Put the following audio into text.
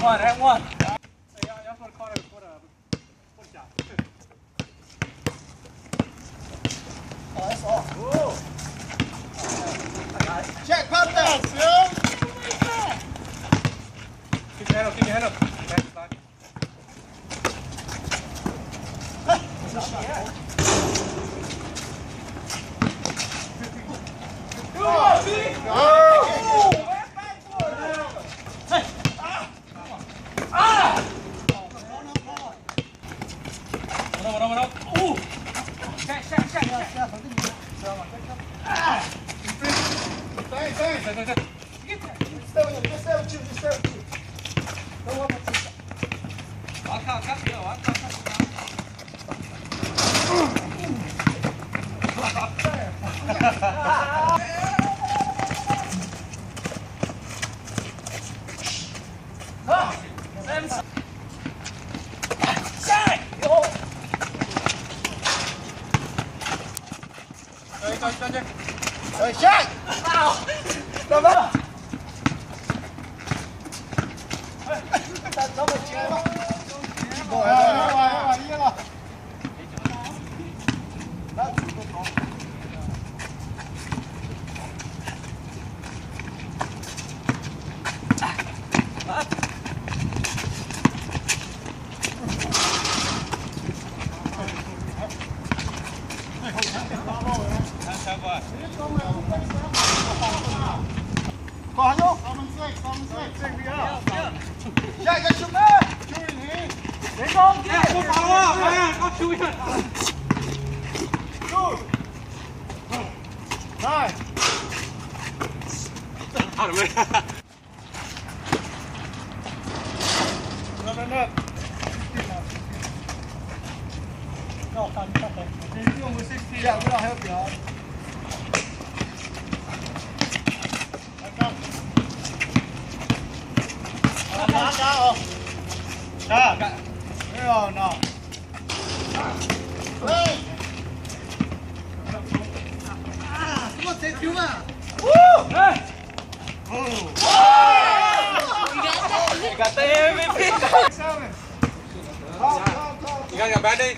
one, at one. Jag får kolla upp på det. Ja, jag sa. Check patten! Kicka här upp. Vadå? Check. Rồi chạy! Cầm vào! Nó một chiếc mà. Rồi, đi rồi. Có không? Chạy cái chụp nữa. Chui đi. Đến không? Có pháo à? Có chui rồi. Chui. Rồi. À được rồi. Lên. Ja, kanske. Det är ju musik till. Jävlar help jag. No. Come on, take you out. Woo! Hey! You got the MVP. You got your bad day?